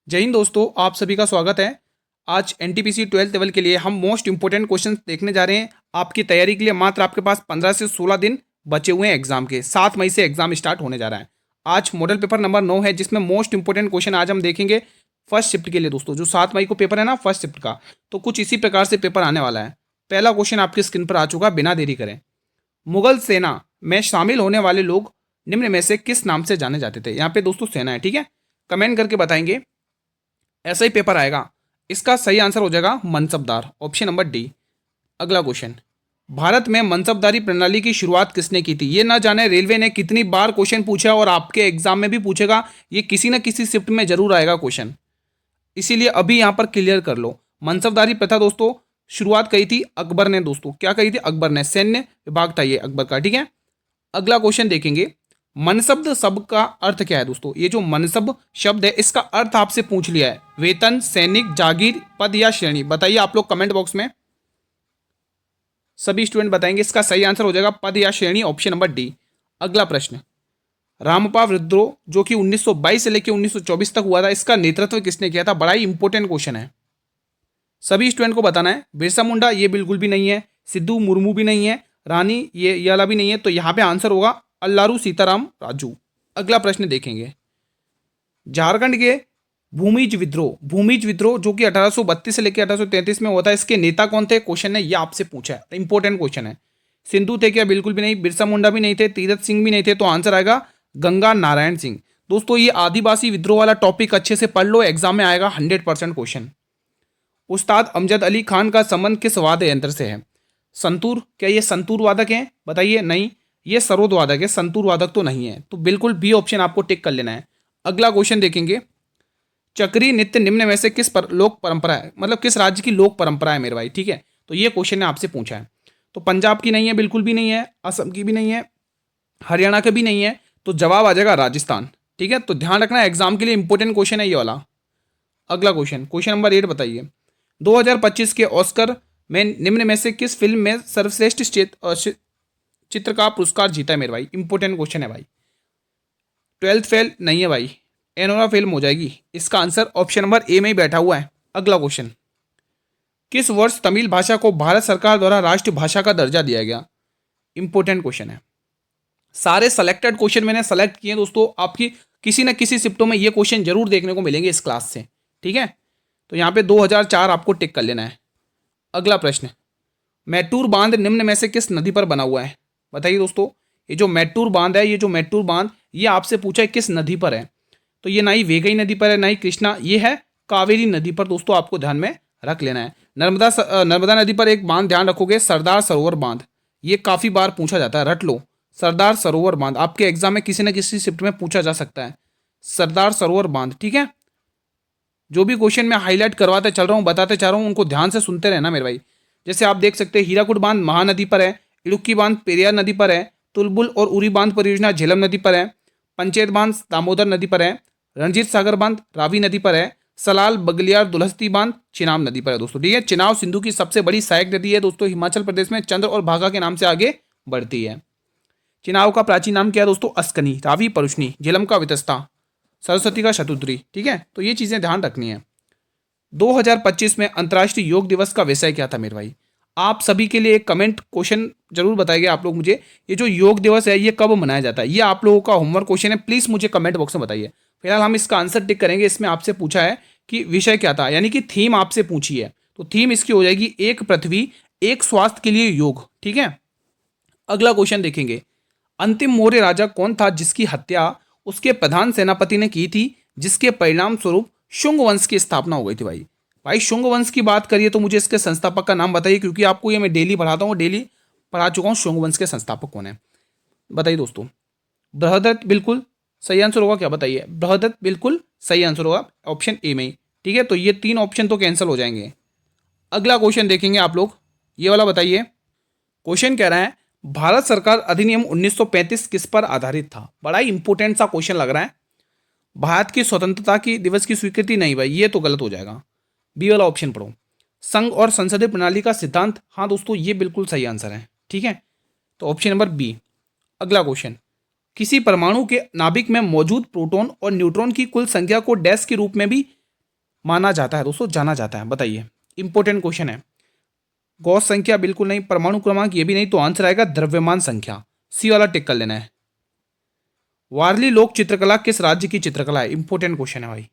जय हिंद दोस्तों, आप सभी का स्वागत है। आज एनटीपीसी 12th लेवल के लिए हम मोस्ट इंपोर्टेंट क्वेश्चन देखने जा रहे हैं। आपकी तैयारी के लिए मात्र आपके पास 15 से 16 दिन बचे हुए हैं एग्जाम के। 7 मई से एग्जाम स्टार्ट होने जा रहा है। आज मॉडल पेपर नंबर 9 है, जिसमें मोस्ट इंपोर्टेंट क्वेश्चन आज हम देखेंगे फर्स्ट शिफ्ट के लिए। दोस्तों, जो 7 मई को पेपर है ना फर्स्ट शिफ्ट का, तो कुछ इसी प्रकार से पेपर आने वाला है। पहला क्वेश्चन आपकी स्क्रीन पर आ चुका, बिना देरी करें। मुगल सेना में शामिल होने वाले लोग निम्न में से किस नाम से जाने जाते थे? यहाँ पे दोस्तों सेना है, ठीक है। कमेंट करके बताएंगे, ऐसा ही पेपर आएगा। इसका सही आंसर हो जाएगा मनसबदार, ऑप्शन नंबर डी। अगला क्वेश्चन, भारत में मनसबदारी प्रणाली की शुरुआत किसने की थी? ये ना जाने रेलवे ने कितनी बार क्वेश्चन पूछा और आपके एग्जाम में भी पूछेगा। ये किसी न किसी शिफ्ट में जरूर आएगा क्वेश्चन, इसीलिए अभी यहां पर क्लियर कर लो। मनसबदारी प्रथा दोस्तों शुरुआत कही थी अकबर ने। दोस्तों क्या कही थी? अकबर ने। सैन्य विभाग था ये अकबर का, ठीक है। अगला क्वेश्चन देखेंगे, मनसब शब्द का अर्थ क्या है? दोस्तों ये जो मनसब शब्द है, इसका अर्थ आपसे पूछ लिया है। वेतन, सैनिक, जागीर, पद या श्रेणी। बताइए आप लोग कमेंट बॉक्स में। सभी स्टूडेंट बताएंगे, इसका सही आंसर हो जाएगा पद या श्रेणी, ऑप्शन नंबर डी। अगला प्रश्न, रामपा विद्रोह जो कि 1922 से लेकर 1924 तक हुआ था, इसका नेतृत्व किसने किया था? बड़ा ही इंपॉर्टेंट क्वेश्चन है, सभी स्टूडेंट को बताना है। बिरसा मुंडा ये बिल्कुल भी नहीं है, सिद्धू मुर्मू भी नहीं है, रानी ये वाला भी नहीं है, तो यहाँ पे आंसर होगा अल्लारू सीताराम राजू। अगला प्रश्न देखेंगे, झारखंड के भूमिज विद्रोह जो कि 1832 से लेकर 1833 में हुआ था, इसके नेता कौन थे? क्वेश्चन ने ये आपसे पूछा है, इंपॉर्टेंट क्वेश्चन है। सिंधु थे क्या? बिल्कुल भी नहीं। बिरसा मुंडा भी नहीं थे, तीरथ सिंह भी नहीं थे, तो आंसर आएगा गंगा नारायण सिंह। दोस्तों ये आदिवासी विद्रोह वाला टॉपिक अच्छे से पढ़ लो, एग्जाम में आएगा 100% क्वेश्चन। उस्ताद अमजद अली खान का संबंध किस वाद्य यंत्र से है? संतूर। क्या ये संतूर वादक है? बताइए। नहीं, ये सरोद वादक है, संतूर वादक तो नहीं है। तो बिल्कुल बी ऑप्शन आपको टिक कर लेना है। अगला क्वेश्चन देखेंगे, चक्री नृत्य निम्न में से किस लोक परंपरा है? मतलब किस राज्य की लोक परंपरा है मेरे भाई, ठीक है। तो ये क्वेश्चन ने आपसे पूछा है। तो पंजाब की नहीं है, बिल्कुल भी नहीं है। असम की भी नहीं है, हरियाणा की भी नहीं है, तो जवाब आ जाएगा राजस्थान, ठीक है। तो ध्यान रखना, एग्जाम के लिए इंपॉर्टेंट क्वेश्चन है ये वाला। अगला क्वेश्चन, क्वेश्चन नंबर 8 बताइए, 2025 के ऑस्कर में निम्न में से किस फिल्म में सर्वश्रेष्ठ चित्र का पुरस्कार जीता है मेरे भाई? इंपॉर्टेंट क्वेश्चन है भाई। 12th फेल नहीं है भाई, एनोरा फिल्म हो जाएगी। इसका आंसर ऑप्शन नंबर ए में ही बैठा हुआ है। अगला क्वेश्चन, किस वर्ष तमिल भाषा को भारत सरकार द्वारा राष्ट्रभाषा का दर्जा दिया गया? इंपॉर्टेंट क्वेश्चन है। सारे सेलेक्टेड क्वेश्चन मैंने सेलेक्ट किए दोस्तों, आपकी किसी न किसी शिफ्टों में ये क्वेश्चन जरूर देखने को मिलेंगे इस क्लास से, ठीक है। तो यहाँ पे 2004 आपको टिक कर लेना है। अगला प्रश्न, मैटूर बांध निम्न में से किस नदी पर बना हुआ है? बताइए दोस्तों, ये जो मैटूर बांध है, ये आपसे पूछा है किस नदी पर है। तो ये ना ही वेगई नदी पर है, ना ही कृष्णा, ये है कावेरी नदी पर। दोस्तों आपको ध्यान में रख लेना है। नर्मदा नदी पर एक बांध ध्यान रखोगे, सरदार सरोवर बांध, ये काफी बार पूछा जाता है, रट लो। सरदार सरोवर बांध आपके एग्जाम में किसी न किसी शिफ्ट में पूछा जा सकता है, सरदार सरोवर बांध, ठीक है। जो भी क्वेश्चन मैं हाईलाइट करवाते चल रहा हूँ, बताते चाह रहा हूँ, उनको ध्यान से सुनते रहना मेरे भाई। जैसे आप देख सकते हैं, हीराकुड बांध महानदी पर है, इडुक्की बांध पेरियार नदी पर है, तुलबुल और उरी बांध परियोजना झेलम नदी पर है, पंचेत बांध दामोदर नदी पर है, रणजीत सागर बांध रावी नदी पर है, सलाल बगलियार दुलहस्ती बांध चिनाब नदी पर है दोस्तों, ठीक है। चिनाब सिंधु की सबसे बड़ी सहायक नदी है दोस्तों, हिमाचल प्रदेश में चंद्र और भागा के नाम से आगे बढ़ती है। चिनाब का प्राचीन नाम क्या है दोस्तों? अस्कनी, रावी परुष्णी, झेलम का वितस्ता, सरस्वती का शतुद्री, ठीक है। तो ये चीजें ध्यान रखनी है। 2025 में अंतर्राष्ट्रीय योग दिवस का विषय क्या था मेरे भाई? आप सभी के लिए एक कमेंट क्वेश्चन जरूर बताइए आप लोग मुझे, ये जो योग दिवस है ये कब मनाया जाता है? ये आप लोगों का होमवर्क क्वेश्चन है, प्लीज मुझे कमेंट बॉक्स में बताइए। फिलहाल हम इसका आंसर टिक करेंगे। इसमें आपसे पूछा है कि विषय क्या था, यानी कि थीम आपसे पूछी है, तो थीम इसकी हो जाएगी एक पृथ्वी एक स्वास्थ्य के लिए योग, ठीक है। अगला क्वेश्चन देखेंगे, अंतिम मौर्य राजा कौन था जिसकी हत्या उसके प्रधान सेनापति ने की थी, जिसके परिणाम स्वरूप शुंग वंश की स्थापना हो गई थी? भाई शुंग वंश की बात करिए तो मुझे इसके संस्थापक का नाम बताइए, क्योंकि आपको ये मैं डेली पढ़ाता हूँ, डेली पढ़ा चुका हूँ। शुंग वंश के संस्थापक कौन है बताइए दोस्तों? बृहदत्त बिल्कुल सही आंसर होगा क्या? बताइए। बृहदत्त बिल्कुल सही आंसर होगा, ऑप्शन ए में ही, ठीक है। तो ये 3 ऑप्शन तो कैंसिल हो जाएंगे। अगला क्वेश्चन देखेंगे आप लोग, ये वाला बताइए। क्वेश्चन कह रहा है, भारत सरकार अधिनियम 1935 किस पर आधारित था? बड़ा ही इंपॉर्टेंट सा क्वेश्चन लग रहा है। भारत की स्वतंत्रता की दिवस की स्वीकृति नहीं भाई, ये तो गलत हो जाएगा। बी वाला ऑप्शन पढ़ो, संघ और संसदीय प्रणाली का सिद्धांत। हाँ दोस्तों ये बिल्कुल सही आंसर है, ठीक है। तो ऑप्शन नंबर बी। अगला क्वेश्चन, किसी परमाणु के नाभिक में मौजूद प्रोटॉन और न्यूट्रॉन की कुल संख्या को डैश के रूप में भी माना जाता है दोस्तों, जाना जाता है? बताइए, इंपॉर्टेंट क्वेश्चन है। गौस संख्या बिल्कुल नहीं, परमाणु क्रमांक ये भी नहीं, तो आंसर आएगा द्रव्यमान संख्या। सी वाला टिक कर लेना है। वारली लोक चित्रकला किस राज्य की चित्रकला है? इंपॉर्टेंट क्वेश्चन है भाई।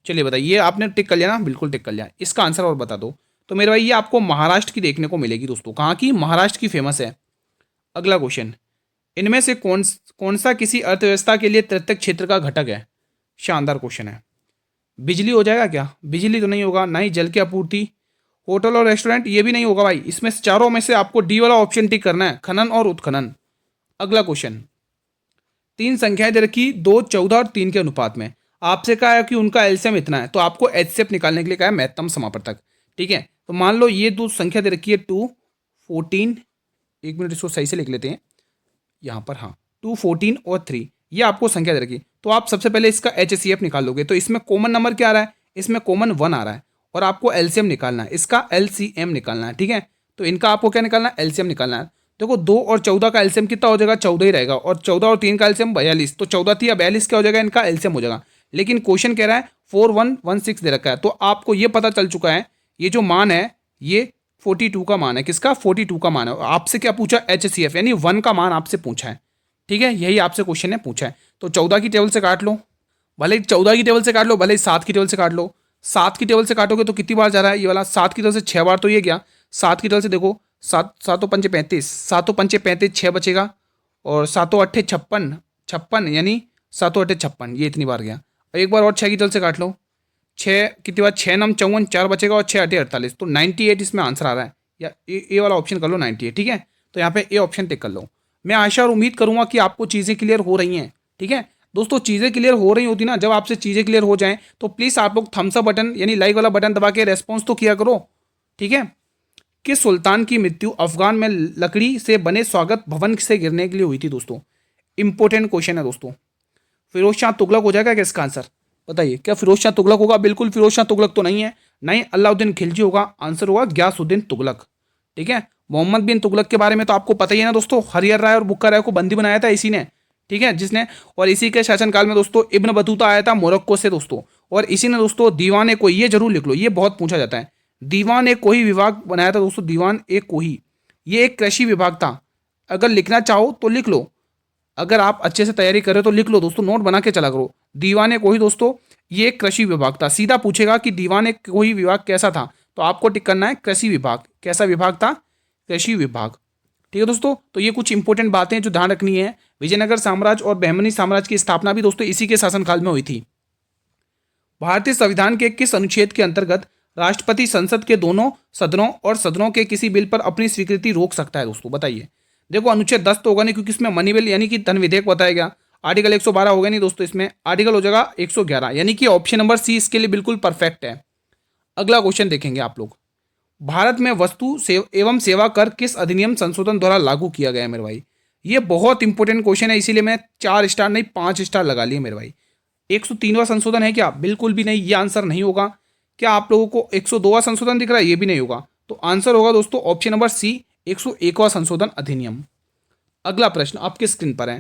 चलिए बताइए, ये आपने टिक कर लिया ना? बिल्कुल टिक कर लिया। इसका आंसर और बता दो। तो मेरे भाई ये आपको महाराष्ट्र की देखने को मिलेगी दोस्तों। कहाँ की? महाराष्ट्र की फेमस है। अगला क्वेश्चन, इनमें से कौन सा किसी अर्थव्यवस्था के लिए तृतीयक क्षेत्र का घटक है? शानदार क्वेश्चन है। बिजली हो जाएगा क्या? बिजली तो नहीं होगा, ना ही जल की आपूर्ति, होटल और रेस्टोरेंट ये भी नहीं होगा भाई। इसमें चारों में से आपको डी वाला ऑप्शन टिक करना है, खनन और उत्खनन। अगला क्वेश्चन, तीन संख्याएं दे रखी, 2, 14 और 3 के अनुपात में। आपसे कहा है कि उनका एलसीएम इतना है, तो आपको एचसीएफ निकालने के लिए कहा है महत्तम समापवर्तक। ठीक है, तो मान लो ये दो संख्या दे रखी है 2, 14, एक मिनट इसको सही से लिख लेते हैं यहाँ पर, हाँ 2, 14 और 3, ये आपको संख्या दे रखी। तो आप सबसे पहले इसका एचसीएफ निकाल लोगे। तो इसमें कॉमन नंबर क्या आ रहा है? इसमें कॉमन 1 आ रहा है, और आपको एलसीएम निकालना है, इसका एलसीएम निकालना है। ठीक है, तो इनका आपको क्या निकालना है? एलसीएम निकालना है। देखो 2 और 14 का एलसीएम कितना हो जाएगा? 14 ही रहेगा, और 14 और 3 का एलसीएम 42, तो 14 थी, अब 42 क्या हो जाएगा? इनका एलसीएम हो जाएगा। लेकिन क्वेश्चन कह रहा है 4116 दे रखा है, तो आपको ये पता चल चुका है ये जो मान है ये 42 का मान है। किसका? 42 का मान है। आपसे क्या पूछा? एचसीएफ, यानी 1 का मान आपसे पूछा है। ठीक है, यही आपसे क्वेश्चन ने पूछा है। तो 14 की टेबल से काट लो, भले ही 14 की टेबल से काट लो, भले ही 7 की टेबल से काट लो। 7 की टेबल से काटोगे तो कितनी बार जा रहा है ये वाला? 7 की टेबल से 6 बार, तो ये गया। 7 की टेबल से देखो, 7 7 पंचे 35, 7 पंचे 35, 6 बचेगा, और 7 8 56, 56 यानी 7 8 56, ये इतनी बार गया। और एक बार और 6 की टेबल से काट लो, 6 कितनी बार? 6 9 54, 4 बचेगा, और 6 8 48, तो 98 इसमें आंसर आ रहा है। या ए वाला ऑप्शन कर लो 98। ठीक है, तो यहाँ पे ए ऑप्शन टिक कर लो। मैं आशा और उम्मीद करूंगा कि आपको चीज़ें क्लियर हो रही हैं। ठीक है दोस्तों, चीज़ें क्लियर हो रही होती ना, जब आपसे चीज़ें क्लियर हो जाएं तो प्लीज़ आप लोग थम्स अप बटन यानी लाइक वाला बटन दबा के रेस्पॉन्स तो किया करो। ठीक है, किस सुल्तान की मृत्यु अफगान में लकड़ी से बने स्वागत भवन से गिरने के लिए हुई थी? दोस्तों इंपॉर्टेंट क्वेश्चन है दोस्तों। फिरोज शाह तुगलक हो जाएगा क्या इसका आंसर? बताइए, क्या फिरोज शाह तुगलक होगा? बिल्कुल फिरोज शाह तुगलक तो नहीं है, नहीं अलाउद्दीन खिलजी होगा। आंसर होगा ग्यासुद्दीन तुगलक। ठीक है, मोहम्मद बिन तुगलक के बारे में तो आपको पता ही है ना दोस्तों, हरिहर राय और बुक्का राय को बंदी बनाया था इसी ने। ठीक है, जिसने, और इसी के शासनकाल में दोस्तों इब्न बतूता आया था मोरक्को से दोस्तों, और इसी ने दोस्तों दीवान ए कोही, ये जरूर लिख लो, ये बहुत पूछा जाता है। दीवान ए कोही विभाग बनाया था दोस्तों, दीवान ए कोही, ये एक कृषि विभाग था। अगर लिखना चाहो तो लिख लो, अगर आप अच्छे से तैयारी कर रहे हो तो लिख लो दोस्तों, नोट बना के चला करो। दीवान ए कोही दोस्तों ये एक कृषि विभाग था। सीधा पूछेगा कि दीवान ए कोही विभाग कैसा था, तो आपको टिक करना है कृषि विभाग। कैसा विभाग था? कृषि विभाग। ठीक है दोस्तों, तो ये कुछ इंपॉर्टेंट बातें जो ध्यान रखनी है। विजयनगर साम्राज्य और बहमनी साम्राज्य की स्थापना भी दोस्तों इसी के शासनकाल में हुई थी। भारतीय संविधान के किस अनुच्छेद के अंतर्गत राष्ट्रपति संसद के दोनों सदनों और सदनों के किसी बिल पर अपनी स्वीकृति रोक सकता है? दोस्तों बताइए। देखो अनुच्छेद 10 तो होगा नहीं, क्योंकि इसमें मनी बिल यानी कि धन विधेयक बताया गया। आर्टिकल 112 होगा नहीं दोस्तों, इसमें आर्टिकल हो जाएगा 111, यानी कि ऑप्शन नंबर सी इसके लिए बिल्कुल परफेक्ट है। अगला क्वेश्चन देखेंगे आप लोग। भारत में वस्तु एवं सेवा कर किस अधिनियम संशोधन द्वारा लागू किया गया है मेरे भाई? ये बहुत इंपॉर्टेंट क्वेश्चन है, इसीलिए मैं 4 स्टार नहीं 5 स्टार लगा लिए मेरे भाई। 103वां संशोधन है क्या? बिल्कुल भी नहीं, ये आंसर नहीं होगा। क्या आप लोगों को 102वां संशोधन दिख रहा है? ये भी नहीं होगा। तो आंसर होगा दोस्तों ऑप्शन नंबर सी 101वां संशोधन अधिनियम। अगला प्रश्न आपके स्क्रीन पर है,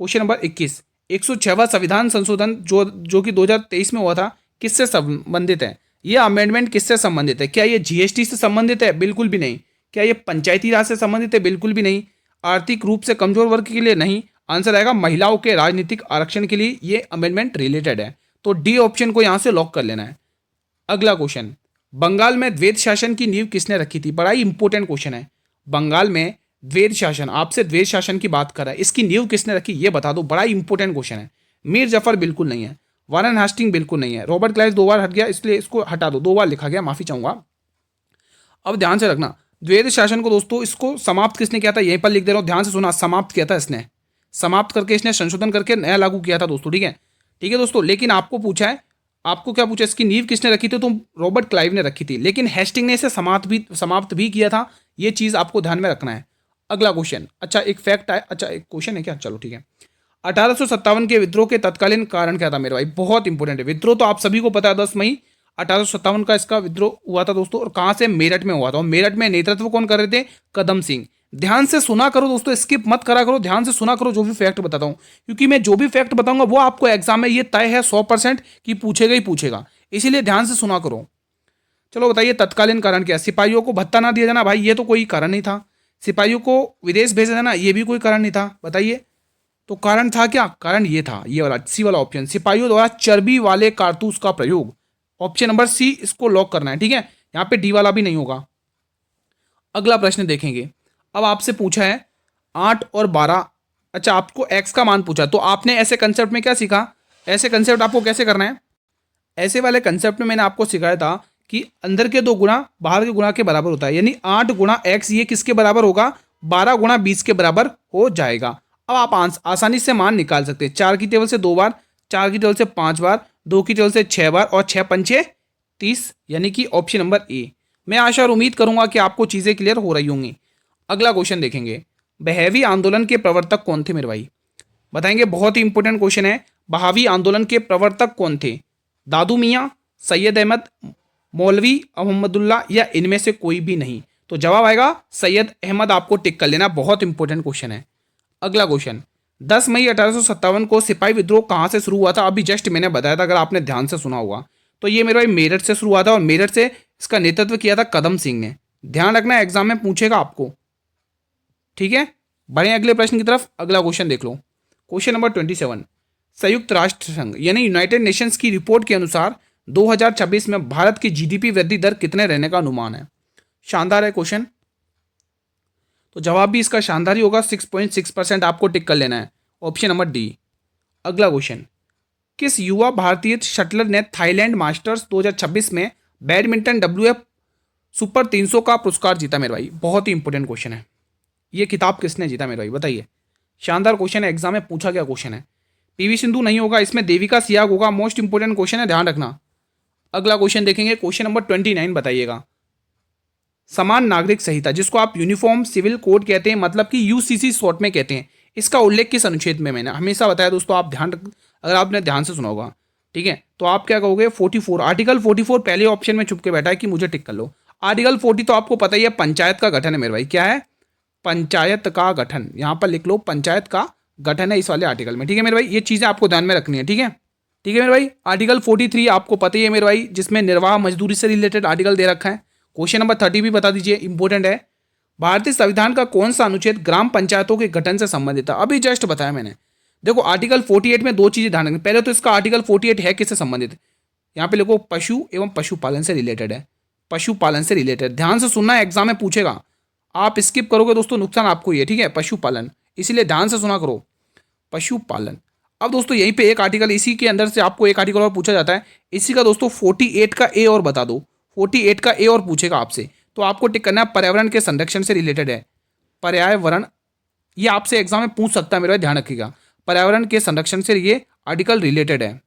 क्वेश्चन नंबर 21। 106वां संविधान संशोधन जो कि 2023 में हुआ था, किससे संबंधित है? ये अमेंडमेंट किससे संबंधित है? क्या ये जीएसटी से संबंधित है? बिल्कुल भी नहीं। क्या ये पंचायती राज से संबंधित है? बिल्कुल भी नहीं। आर्थिक रूप से कमजोर वर्ग के लिए? नहीं। आंसर आएगा महिलाओं के राजनीतिक आरक्षण के लिए ये अमेंडमेंट रिलेटेड है। तो डी ऑप्शन को यहां से लॉक कर लेना है। अगला क्वेश्चन, बंगाल में द्वैध शासन की नींव किसने रखी थी? बड़ा ही इंपॉर्टेंट क्वेश्चन है। बंगाल में द्वैध शासन, आपसे द्वैध शासन की बात कर रहा है, इसकी नींव किसने रखी ये बता दो। बड़ा ही इंपॉर्टेंट क्वेश्चन है। मीर जफर बिल्कुल नहीं है, वारन हास्टिंग बिल्कुल नहीं है, रॉबर्ट क्लाइव 2 बार हट गया इसलिए इसको हटा दो, 2 बार लिखा गया, माफी चाहूंगा। अब ध्यान से रखना, द्वैध शासन को दोस्तों इसको समाप्त किसने किया था? यहीं पर लिख दे रहा हूं, ध्यान से सुना, समाप्त किया था इसने। समाप्त करके इसने संशोधन करके नया लागू किया था दोस्तों। ठीक है, ठीक है दोस्तों, लेकिन आपको पूछा है, आपको क्या पूछा, इसकी नींव किसने रखी थी? तो रॉबर्ट क्लाइव ने रखी थी, लेकिन हेस्टिंग ने इसे समाप्त भी किया था। ये चीज आपको ध्यान में रखना है। अगला क्वेश्चन, अच्छा एक फैक्ट है, अच्छा एक क्वेश्चन है क्या? चलो ठीक है। 1857 के विद्रोह के तत्कालीन कारण क्या था मेरे भाई? बहुत इंपॉर्टेंट है। विद्रोह तो आप सभी को पता है, 10 मई 1857 का इसका विद्रोह हुआ था दोस्तों। और कहां से? मेरठ में हुआ था। और मेरठ में नेतृत्व कौन कर रहे थे? कदम सिंह। ध्यान से सुना करो दोस्तों, स्किप मत करा करो, ध्यान से सुना करो जो भी फैक्ट बताता हूं, क्योंकि मैं जो भी फैक्ट बताऊंगा वो आपको एग्जाम में ये तय है 100% कि पूछेगा ही पूछेगा। इसीलिए ध्यान से सुना करो। चलो बताइए तत्कालीन कारण क्या? सिपाहियों को भत्ता ना दिया जाना, भाई ये तो कोई कारण नहीं था। सिपाहियों को विदेश भेजा जाना, ये भी कोई कारण नहीं था। बताइए तो कारण था क्या? कारण ये था, ये वाला सी वाला ऑप्शन, सिपाहियों द्वारा चर्बी वाले कारतूस का प्रयोग। ऑप्शन नंबर सी इसको लॉक करना है, ठीक है। यहाँ पे डी वाला भी नहीं होगा। अगला प्रश्न देखेंगे। अब आपसे पूछा है 8 और 12, अच्छा आपको एक्स का मान पूछा, तो आपने ऐसे कंसेप्ट में क्या सीखा? ऐसे कंसेप्ट आपको कैसे करना है? ऐसे वाले कंसेप्ट में मैंने आपको सिखाया था कि अंदर के 2 गुणा बाहर के गुणा के बराबर होता है, यानी 8 गुणा एक्स ये किसके बराबर होगा? 12 गुणा 20 के बराबर हो जाएगा। अब आप आसानी से मान निकाल सकते हैं। 4 की टेबल से 2 बार, 4 की टेबल से 5 बार, 2 की टेबल से 6 बार और 6 पंचे 30, यानी कि ऑप्शन नंबर ए। मैं आशा और उम्मीद करूंगा कि आपको चीज़ें क्लियर हो रही होंगी। अगला क्वेश्चन देखेंगे। बहावी आंदोलन के प्रवर्तक कौन थे मेरे भाई? बताएंगे, बहुत ही इंपॉर्टेंट क्वेश्चन है। बहावी आंदोलन के प्रवर्तक कौन थे? दादू मियाँ, सैयद अहमद, मौलवी मोहम्मदुल्लाह या इनमें से कोई भी नहीं? तो जवाब आएगा सैयद अहमद, आपको टिक कर लेना, बहुत इंपॉर्टेंट क्वेश्चन है। अगला क्वेश्चन, 10 मई 1857 को सिपाही विद्रोह कहाँ से शुरू हुआ था? अभी जस्ट मैंने बताया था, अगर आपने ध्यान से सुना होगा तो ये मेरे भाई मेरठ से शुरू हुआ था, और मेरठ से इसका नेतृत्व किया था कदम सिंह ने। ध्यान रखना एग्जाम में पूछेगा आपको, ठीक है। बढ़े अगले प्रश्न की तरफ। अगला क्वेश्चन देख लो, क्वेश्चन नंबर 27। संयुक्त राष्ट्र संघ यानी यूनाइटेड नेशंस की रिपोर्ट के अनुसार 2026 में भारत की जीडीपी वृद्धि दर कितने रहने का अनुमान है? शानदार है क्वेश्चन, तो जवाब भी इसका शानदार ही होगा, 6.6%, आपको टिक कर लेना है, ऑप्शन नंबर डी। अगला क्वेश्चन, किस युवा भारतीय शटलर ने थाईलैंड मास्टर्स 2026 में बैडमिंटन WF सुपर 300 का पुरस्कार जीता मेरे भाई? बहुत ही इंपॉर्टेंट क्वेश्चन है। ये किताब किसने जीता मेरे भाई, बताइए। शानदार क्वेश्चन है, एग्जाम में पूछा गया क्वेश्चन है। PV सिंधु नहीं होगा, इसमें देविका सियाग होगा। मोस्ट इंपोर्टेंट क्वेश्चन है, ध्यान रखना। अगला क्वेश्चन देखेंगे, क्वेश्चन नंबर 29 बताइएगा। समान नागरिक संहिता, जिसको आप यूनिफॉर्म सिविल कोड कहते हैं, मतलब कि UCC शॉर्ट में कहते हैं, इसका उल्लेख किस अनुच्छेद में? मैंने हमेशा बताया दोस्तों, आप ध्यान अगर आपने ध्यान से सुना होगा, ठीक है, तो आप क्या कहोगे? 44, आर्टिकल 44 पहले ऑप्शन में छुप के बैठा है कि मुझे टिक कर लो। आर्टिकल 40 तो आपको पता ही है, पंचायत का गठन है मेरे भाई। क्या है? पंचायत का गठन, यहाँ पर लिख लो, पंचायत का गठन है इस वाले आर्टिकल में, ठीक है मेरे भाई। ये चीज़ें आपको ध्यान में रखनी है, ठीक है। ठीक है मेरे भाई। आर्टिकल 43 आपको पता ही है मेरे भाई, जिसमें निर्वाह मजदूरी से रिलेटेड आर्टिकल दे रखा है। क्वेश्चन नंबर 30 भी बता दीजिए, इंपॉर्टेंट है। भारतीय संविधान का कौन सा अनुच्छेद ग्राम पंचायतों के गठन से संबंधित है? अभी जस्ट बताया मैंने। देखो आर्टिकल 48 में 2 चीजें ध्यान रखनी। पहले तो इसका आर्टिकल 48 है किससे संबंधित? यहाँ पे लिखो पशु एवं पशुपालन से रिलेटेड है, पशुपालन से रिलेटेड। ध्यान से सुनना, एग्जाम में पूछेगा। आप स्किप करोगे दोस्तों, नुकसान आपको ही है, ठीक है। पशुपालन, इसीलिए ध्यान से सुना करो, पशुपालन। अब दोस्तों यहीं पे एक आर्टिकल, इसी के अंदर से आपको एक आर्टिकल और पूछा जाता है, इसी का दोस्तों 48 का ए और बता दो। 48 का ए और पूछेगा आपसे, तो आपको टिक करना है पर्यावरण के संरक्षण से रिलेटेड है। पर्यावरण, ये आपसे एग्जाम में पूछ सकता है मेरा, ध्यान रखिएगा। पर्यावरण के संरक्षण से ये आर्टिकल रिलेटेड है,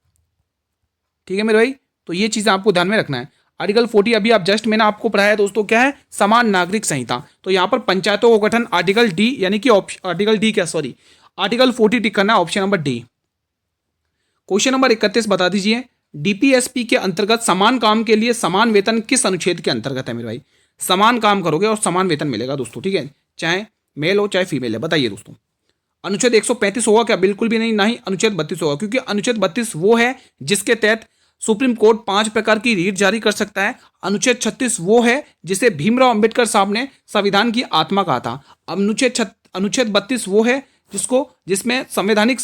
ठीक है मेरे भाई। तो ये चीज़ें आपको ध्यान में रखना है। आर्टिकल 40 अभी आप जस्ट मैंने आपको पढ़ाया दोस्तों, क्या है? समान नागरिक संहिता। तो यहाँ पर पंचायतों का गठन आर्टिकल डी, यानी कि आर्टिकल डी क्या, सॉरी, आर्टिकल 40 टिक करना है, option number D. Question number 31 बता दीजिए। DPSP के अंतर्गत समान काम के लिए समान वेतन किस अनुच्छेद के अंतर्गत है मेरे भाई? समान काम करोगे और समान वेतन मिलेगा दोस्तों, ठीक है, चाहे मेल हो चाहे फीमेल है। बताइए दोस्तों, अनुच्छेद 135 होगा क्या? बिल्कुल भी नहीं, ना ही अनुच्छेद 32 होगा, क्योंकि अनुच्छेद 32 वो है जिसके तहत सुप्रीम कोर्ट 5 प्रकार की रीट जारी कर सकता है। अनुच्छेद 36 वो है जिसे भीमराव अंबेडकर साहब ने संविधान की आत्मा कहा था। अनुच्छेद 32 वो है जिसमें संवैधानिक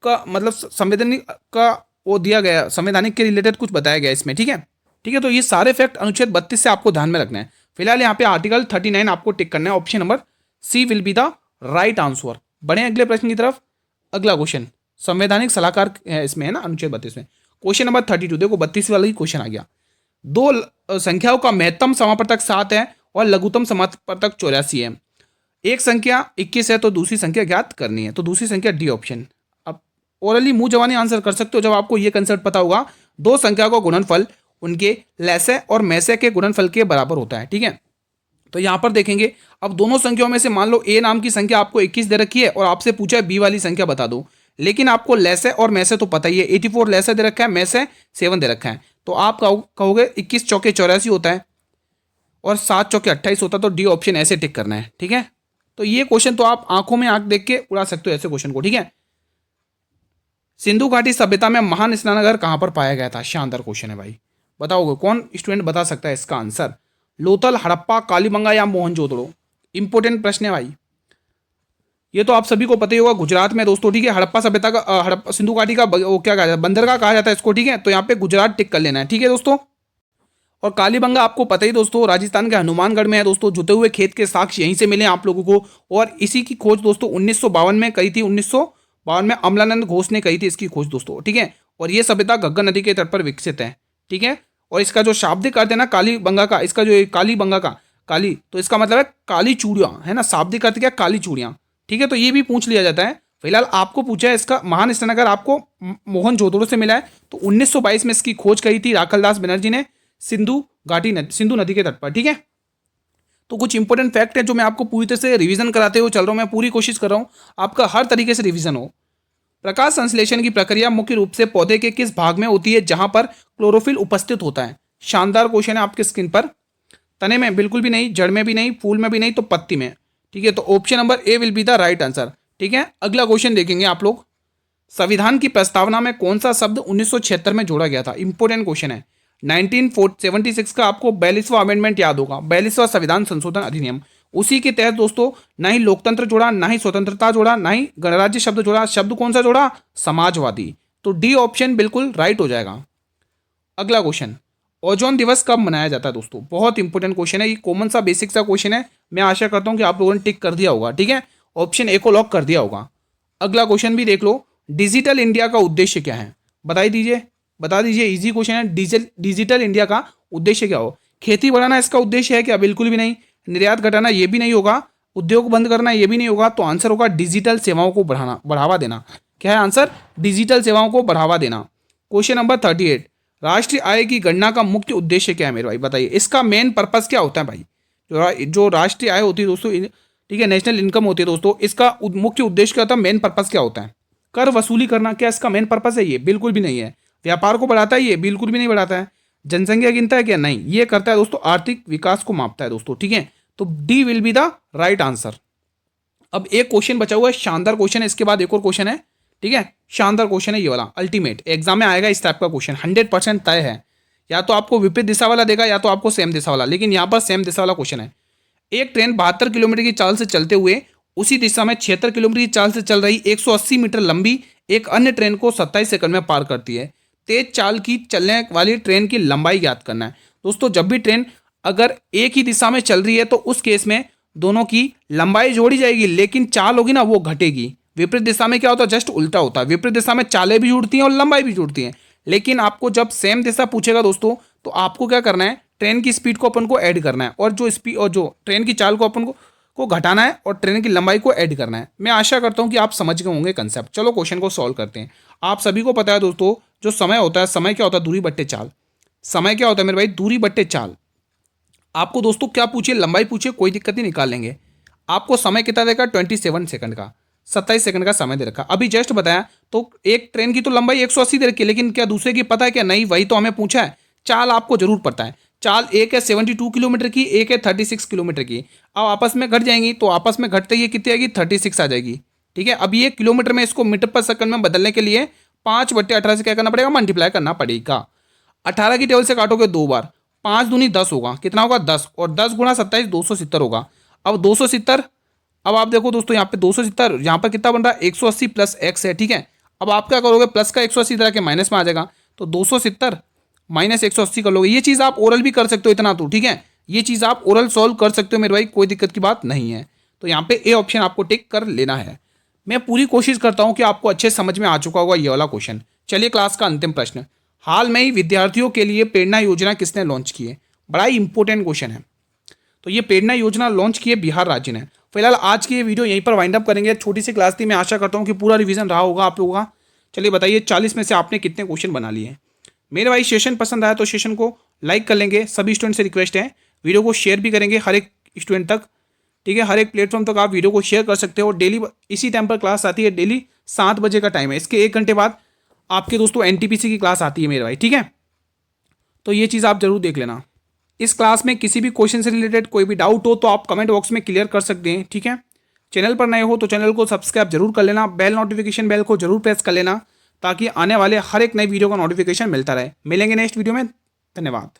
का मतलब संवैधानिक का वो दिया गया, संवैधानिक के रिलेटेड कुछ बताया गया इसमें, ठीक है। ठीक है, तो ये सारे फैक्ट अनुच्छेद 32 से आपको ध्यान में रखना है। फिलहाल यहाँ पे आर्टिकल 39 आपको टिक करना है, option number C will be the right answer. बढ़े अगले प्रश्न की तरफ। अगला क्वेश्चन संवैधानिक सलाहकार है इसमें, है ना, अनुच्छेद 32 में। क्वेश्चन नंबर 32, देखो 32 वाला ही क्वेश्चन आ गया। 2 संख्याओं का महत्तम समापवर्तक 7 है और लघुत्तम समापवर्तक 84 है। एक संख्या 21 है तो दूसरी संख्या ज्ञात करनी है, तो दूसरी संख्या डी ऑप्शन। अब ओरली मुंह जवानी आंसर कर सकते हो जब आपको ये कंसेप्ट पता होगा। 2 संख्या का गुणनफल उनके लैसे और मैसे के गुणनफल के बराबर होता है, ठीक है। तो यहाँ पर देखेंगे, अब दोनों संख्याओं में से मान लो ए नाम की संख्या आपको 21 दे रखी है और आपसे पूछा है बी वाली संख्या बता दो, लेकिन आपको लैसे और मैसे तो पता ही है, 84 लैसे दे रखा है, मैसे 7 दे रखा है, तो आप कहोगे 21 चौके 84 होता है और 7 चौके 28 होता है, तो डी ऑप्शन ऐसे टिक करना है, ठीक है। तो ये क्वेश्चन तो आप आंखों में आंख देख के उड़ा सकते हो ऐसे क्वेश्चन को, ठीक है। सिंधु घाटी सभ्यता में महान स्नानागार कहां पर पाया गया था? शानदार क्वेश्चन है भाई, बताओगे, कौन स्टूडेंट बता सकता है इसका आंसर? लोथल, हड़प्पा, कालीबंगा या मोहनजोदड़ो? इंपॉर्टेंट प्रश्न है भाई, ये तो आप सभी को पता ही होगा, गुजरात में दोस्तों, ठीक है। हड़प्पा सभ्यता का हड़प्पा सिंधु घाटी का वो क्या कहा जाता है, बंदरगाह कहा जाता है इसको, ठीक है। तो यहाँ पे गुजरात टिक कर लेना है, ठीक है दोस्तों। और कालीबंगा आपको पता ही दोस्तों, राजस्थान के हनुमानगढ़ में है दोस्तों। जुते हुए खेत के साक्ष्य यहीं से मिले आप लोगों को, और इसी की खोज दोस्तों 1952 में करी थी। 1952 में अमलानंद घोष ने करी थी इसकी खोज दोस्तों, ठीक है। और ये सभ्यता घग्गर नदी के तट पर विकसित है, ठीक है। और इसका जो शाब्दिक अर्थ है ना कालीबंगा का, इसका जो कालीबंगा का काली, तो इसका मतलब है काली चूड़ियां, है ना। शाब्दिक अर्थ क्या, काली चूड़ियां, ठीक है। तो ये भी पूछ लिया जाता है। फिलहाल आपको पूछा है इसका महान स्नानघर आपको मोहनजोदड़ो से मिला है। तो 1922 में इसकी खोज करी थी राखलदास बनर्जी ने सिंधु नदी के तट पर, ठीक है। तो कुछ इंपॉर्टेंट फैक्ट है जो मैं आपको पूरी तरह से रिवीजन कराते हुए चल रहा हूं। मैं पूरी कोशिश कर रहा हूं आपका हर तरीके से रिवीजन हो। प्रकाश संश्लेषण की प्रक्रिया मुख्य रूप से पौधे के किस भाग में होती है जहां पर क्लोरोफिल उपस्थित होता है? शानदार क्वेश्चन है आपके स्क्रीन पर। तने में बिल्कुल भी नहीं, जड़ में भी नहीं, फूल में भी नहीं, तो पत्ती में, ठीक है। तो option number A will be the right answer, ठीक है। अगला क्वेश्चन देखेंगे आप लोग। संविधान की प्रस्तावना में कौन सा शब्द 1976 में जोड़ा गया था? इंपॉर्टेंट क्वेश्चन है। 1976 का आपको 42वां अमेंडमेंट याद होगा, 42वां संविधान संशोधन अधिनियम। उसी के तहत दोस्तों ना ही लोकतंत्र जोड़ा, ना ही स्वतंत्रता जोड़ा, ना ही गणराज्य शब्द जोड़ा। शब्द कौन सा जोड़ा? समाजवादी। तो डी ऑप्शन बिल्कुल राइट हो जाएगा। अगला क्वेश्चन, ओजोन दिवस कब मनाया जाता है दोस्तों? बहुत इंपॉर्टेंट क्वेश्चन है, ये कॉमन सा बेसिक सा क्वेश्चन है। मैं आशा करता हूं कि आप लोगों ने टिक कर दिया होगा, ठीक है। ऑप्शन ए को लॉक कर दिया होगा। अगला क्वेश्चन भी देख लो, डिजिटल इंडिया का उद्देश्य क्या है? बता दीजिए, इजी क्वेश्चन है। डिजिटल इंडिया का उद्देश्य क्या हो? खेती बढ़ाना इसका उद्देश्य है क्या? बिल्कुल भी नहीं। निर्यात घटाना ये भी नहीं होगा। उद्योग बंद करना ये भी नहीं होगा। तो आंसर होगा डिजिटल सेवाओं को बढ़ावा देना। क्या है आंसर? डिजिटल सेवाओं को बढ़ावा देना। क्वेश्चन नंबर 38, राष्ट्रीय आय की गणना का मुख्य उद्देश्य क्या है मेरे भाई? बताइए, इसका मेन पर्पस क्या होता है भाई? जो राष्ट्रीय आय होती है दोस्तों, ठीक है, नेशनल इनकम होती है दोस्तों, इसका मुख्य उद्देश्य क्या होता है? मेन पर्पस क्या होता है? कर वसूली करना, क्या इसका मेन पर्पस है? ये बिल्कुल भी नहीं है। व्यापार को बढ़ाता है? ये बिल्कुल भी नहीं बढ़ाता है। जनसंख्या गिनता है क्या? नहीं। ये करता है दोस्तों आर्थिक विकास को मापता है दोस्तों, ठीक है। तो D will be the right answer. अब एक क्वेश्चन बचा हुआ है, शानदार क्वेश्चन है। इसके बाद एक और क्वेश्चन है, ठीक है। शानदार क्वेश्चन है ये वाला, अल्टीमेट एग्जाम में आएगा इस टाइप का क्वेश्चन, 100% तय है। या तो आपको विपरीत दिशा वाला देगा या तो आपको सेम दिशा वाला, लेकिन यहाँ पर सेम दिशा वाला क्वेश्चन है। एक ट्रेन 72 किलोमीटर की चाल से चलते हुए उसी दिशा में 76 किलोमीटर की चाल से चल रही 180 मीटर लंबी एक अन्य ट्रेन को 27 सेकंड में पार करती है। तेज चाल की चलने वाली ट्रेन की लंबाई ज्ञात करना है दोस्तों। जब भी ट्रेन अगर एक ही दिशा में चल रही है तो उस केस में दोनों की लंबाई जोड़ी जाएगी, लेकिन चाल होगी ना वो घटेगी। विपरीत दिशा में क्या होता है? जस्ट उल्टा होता है। विपरीत दिशा में चालें भी जुड़ती हैं और लंबाई भी जुड़ती है। लेकिन आपको जब सेम दिशा पूछेगा दोस्तों, तो आपको क्या करना है? ट्रेन की स्पीड को अपन को ऐड करना है, और जो ट्रेन की चाल को अपन को घटाना है, और ट्रेन की लंबाई को ऐड करना है। मैं आशा करता हूं कि आप समझ गए होंगे कंसेप्ट। चलो क्वेश्चन को सॉल्व करते हैं। आप सभी को पता है दोस्तों, जो समय होता है, समय क्या होता है? दूरी बट्टे चाल। समय क्या होता है मेरे भाई? दूरी बट्टे चाल। आपको दोस्तों क्या पूछिए, लंबाई पूछिए, कोई दिक्कत नहीं, निकाल लेंगे। आपको समय कितना देगा? 27 सेकंड का, 27 सेकंड का समय दे रखा। अभी जस्ट बताया तो एक ट्रेन की तो लंबाई 180 दे रखी है, लेकिन क्या दूसरे की पता है क्या? नहीं, वही तो हमें पूछा है। चाल आपको जरूर पता है। चाल एक है 72 किलोमीटर की, एक है 36 किलोमीटर की। अब आपस में घट जाएंगी, तो आपस में घटते ही कितनी आएगी? 36 आ जाएगी, ठीक है। अब ये किलोमीटर में इसको मीटर पर सेकंड में बदलने के लिए 5/18 से क्या करना पड़ेगा? मल्टीप्लाई करना पड़ेगा। 18 की टेबल से काटोगे 2 बार, 5 दूनी 10 होगा। कितना होगा? 10, और 10 गुणा 27 270 होगा। अब 270, अब आप देखो दोस्तों यहाँ पे 270, यहाँ पर कितना बन रहा है? 180 प्लस एक्स है, ठीक है। अब आप क्या करोगे? प्लस का 180 इधर के माइनस में आ जाएगा, तो 270 माइनस 180 कर लोगे। ये चीज़ आप ओरल भी कर सकते हो इतना तो, ठीक है। ये चीज़ आप ओरल सॉल्व कर सकते हो मेरे भाई, कोई दिक्कत की बात नहीं है। तो यहाँ पे ए ऑप्शन आपको टिक कर लेना है। मैं पूरी कोशिश करता हूँ कि आपको अच्छे समझ में आ चुका होगा ये वाला क्वेश्चन। चलिए क्लास का अंतिम प्रश्न, हाल में ही विद्यार्थियों के लिए प्रेरणा योजना किसने लॉन्च की है? बड़ा ही इंपॉर्टेंट क्वेश्चन है। तो ये प्रेरणा योजना लॉन्च की है बिहार राज्य ने। फिलहाल आज की ये वीडियो यहीं पर वाइंड अप करेंगे। छोटी सी क्लास थी, मैं आशा करता हूँ कि पूरा रिवीजन रहा होगा आप लोगों का। चलिए बताइए 40 में से आपने कितने क्वेश्चन बना लिए? मेरे भाई सेशन पसंद आया तो सेशन को लाइक कर लेंगे। सभी स्टूडेंट से रिक्वेस्ट है, वीडियो को शेयर भी करेंगे हर एक स्टूडेंट तक, ठीक है। हर एक प्लेटफॉर्म तक आप वीडियो को शेयर कर सकते हो। डेली इसी टाइम पर क्लास आती है, डेली 7 बजे का टाइम है। इसके 1 घंटे बाद आपके दोस्तों एनटीपीसी की क्लास आती है मेरे भाई, ठीक है। तो ये चीज़ आप जरूर देख लेना। इस क्लास में किसी भी क्वेश्चन से रिलेटेड कोई भी डाउट हो तो आप कमेंट बॉक्स में क्लियर कर सकते हैं, ठीक है। चैनल पर नए हो तो चैनल को सब्सक्राइब जरूर कर लेना, बेल नोटिफिकेशन बेल को जरूर प्रेस कर लेना, ताकि आने वाले हर एक नई वीडियो का नोटिफिकेशन मिलता रहे। मिलेंगे नेक्स्ट वीडियो में। धन्यवाद।